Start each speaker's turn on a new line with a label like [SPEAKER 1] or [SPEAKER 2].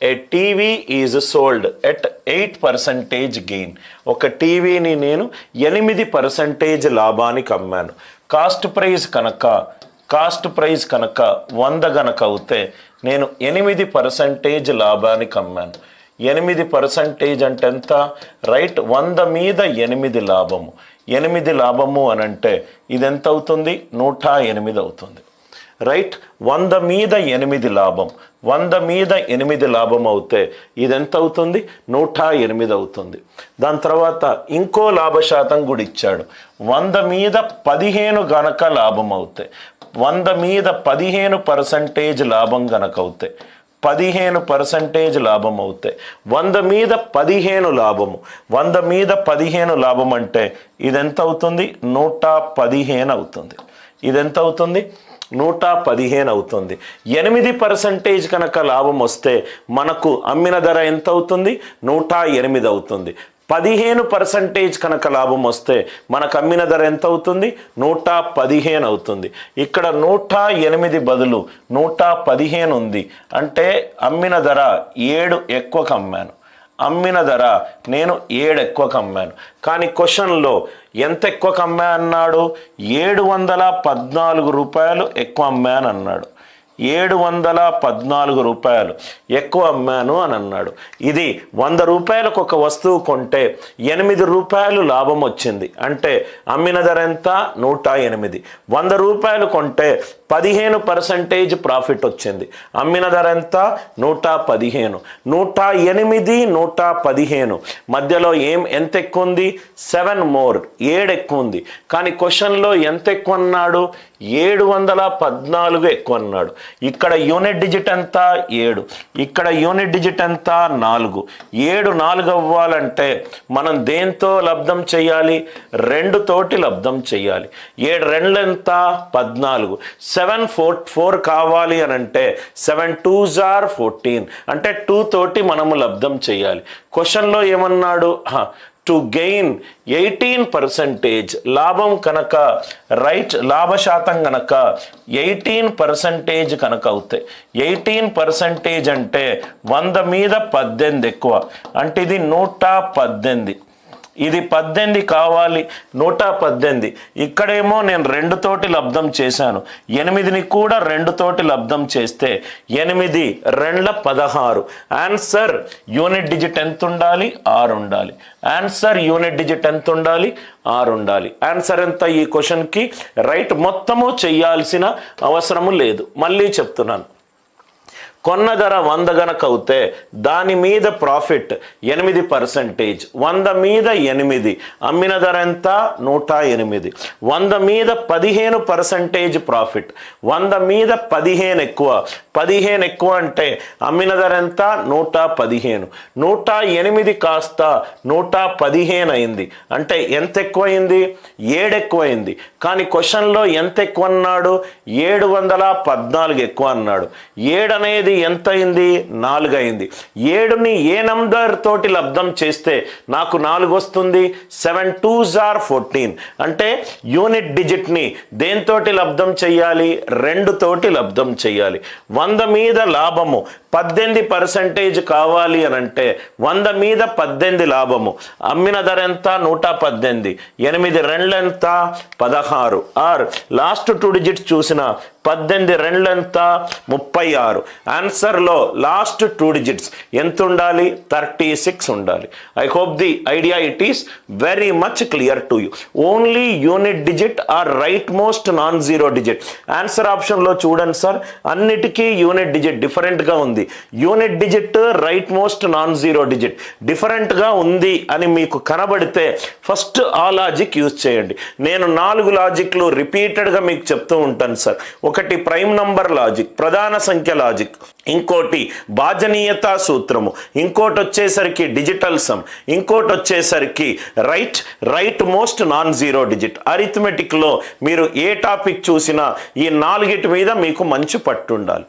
[SPEAKER 1] A TV is sold at 8% gain. ఒక టీవీని నేను 8% లాభానికి అమ్మాను. కాస్ట్ ప్రైస్ కనుక 100 గనక అవుతే నేను 8% లాభానికి అమ్మాను. 8% అంటే ఎంత? రైట్, 100 మీద 8 లాభము. 8 లాభము అని అంటే ఇది ఎంత అవుతుంది? 108 అవుతుంది. రైట్, 100 మీద 8 లాభం. 100 మీద 8 లాభం అవుతే ఇది ఎంత అవుతుంది? 108 అవుతుంది. దాని తర్వాత ఇంకో లాభశాతం కూడా ఇచ్చాడు. 100 మీద 15 గనక లాభం అవుతే, 100 మీద 15% లాభం గనక అవుతే, 15% లాభం అవుతే, 100 మీద 15 లాభము. 100 మీద 15 లాభం అంటే ఇదెంత అవుతుంది? 115 అవుతుంది. ఇదెంత అవుతుంది? 115 అవుతుంది. 8% కనుక లాభం వస్తే మనకు అమ్మిన ధర ఎంత అవుతుంది? 108 అవుతుంది. 15% కనుక లాభం వస్తే మనకు అమ్మిన ధర ఎంత అవుతుంది? 115 అవుతుంది. ఇక్కడ 108 బదులు 115 ఉంది అంటే అమ్మిన ధర 7 ఎక్కువకు అమ్మాను. అమ్మిన ధర నేను 7 ఎక్కువకు అమ్మాను. కానీ క్వశ్చన్లో ఎంత ఎక్కువకు అమ్మా అన్నాడు? 714 రూపాయలు ఎక్కువ అమ్మాను అన్నాడు. 714 రూపాయలు ఎక్కువ అమ్మాను అని అన్నాడు. ఇది 100 రూపాయలకు ఒక వస్తువు కొంటే 8 రూపాయలు లాభం వచ్చింది. అంటే అమ్మిన ధర ఎంత? 108. 100 రూపాయలు కొంటే 15% ప్రాఫిట్ వచ్చింది. అమ్మిన ధర ఎంత? 115. 108, 115 మధ్యలో ఎంత ఎక్కువ ఉంది? 7 మోర్, 7 ఎక్కువ ఉంది. కానీ క్వశ్చన్లో ఎంత ఎక్కువ అన్నాడు? 714 ఎక్కువ అన్నాడు. ఇక్కడ యూనిట్ డిజిట్ ఎంత? 7. ఇక్కడ యూనిట్ డిజిట్ ఎంత? 4. 7 4 అవ్వాలంటే మనం దేంతో లబ్ధం చేయాలి? 2 తోటి లబ్ధం చేయాలి. 7 2 ఎంత? 14. 7 4 కావాలి అని అంటే 7 2s are 14 అంటే 2 తోటి మనము లబ్ధం చేయాలి. క్వశ్చన్లో ఏమన్నాడు? టు గెయిన్ 18% లాభం కనుక, రైట్, లాభశాతం కనుక 18% కనుక అవుతాయి. 18% అంటే 100 మీద 18 ఎక్కువ అంటే ఇది 118. ఇది 18 కావాలి, 118. ఇక్కడేమో నేను 2 తోటి లబ్ధం చేశాను. 8ని కూడా 2 తోటి లబ్ధం చేస్తే 8 2 16. ఆన్సర్ యూనిట్ డిజిట్ ఎంత ఉండాలి? 6 ఉండాలి. ఆన్సర్ యూనిట్ డిజిట్ ఎంత ఉండాలి? 6 ఉండాలి. ఆన్సర్ ఎంత ఈ క్వశ్చన్కి? రైట్, మొత్తము చెయ్యాల్సిన అవసరము లేదు. మళ్ళీ చెప్తున్నాను. కొన్న ధర 100 గనక అవుతే దాని మీద ప్రాఫిట్ 8%. 100 మీద 8. అమ్మిన ధర ఎంత? 108. 100 మీద 15% ప్రాఫిట్. 100 మీద 15 ఎక్కువ. 15 ఎక్కువ అంటే అమ్మిన ధర ఎంత? 115. 108 కాస్త 115 అయింది. అంటే ఎంత ఎక్కువైంది? 7 ఎక్కువైంది. కానీ క్వశ్చన్లో ఎంత ఎక్కువ అన్నాడు? 714 ఎక్కువ అన్నాడు. 7 అనేది ఎంత అయింది? 4 అయింది. 7ని ఏ నంబర్ తోటి లబ్ధం చేస్తే నాకు 4 వస్తుంది? 7 2s are 14 అంటే యూనిట్ డిజిట్ని దేంతోటి లబ్ధం చెయ్యాలి? 2 తోటి లబ్ధం చెయ్యాలి. 100 మీద లాభము 18% కావాలి అని అంటే 100 మీద 18 లాభము. అమ్మిన ధర ఎంత? 118. 8 2 ఎంత? 16. ఆర్ లాస్ట్ 2 డిజిట్స్ చూసిన 18 2 ఎంత? 36. ఆన్సర్లో లాస్ట్ 2 డిజిట్స్ ఎంత ఉండాలి? 36 ఉండాలి. I hope the idea it is very much clear to you. Only unit digit are right most non zero digit. Answer ఆప్షన్లో చూడండి సార్, అన్నిటికీ యూనిట్ డిజిట్ డిఫరెంట్గా ఉంది. Unit digit right most non zero digit డిఫరెంట్గా ఉంది అని మీకు కనబడితే ఫస్ట్ ఆ లాజిక్ యూజ్ చేయండి. నేను 4 లాజిక్లు రిపీటెడ్గా మీకు చెప్తూ ఉంటాను సార్. ఒకటి ప్రైమ్ నంబర్ లాజిక్, ప్రధాన సంఖ్య లాజిక్, ఇంకోటి భాజనీయత సూత్రము, ఇంకోటి వచ్చేసరికి డిజిటల్ సమ్, ఇంకోటి వచ్చేసరికి right most non zero digit. అరిథమెటిక్లో మీరు ఏ టాపిక్ చూసినా ఈ 4 మీద మీకు మంచి పట్టు ఉండాలి.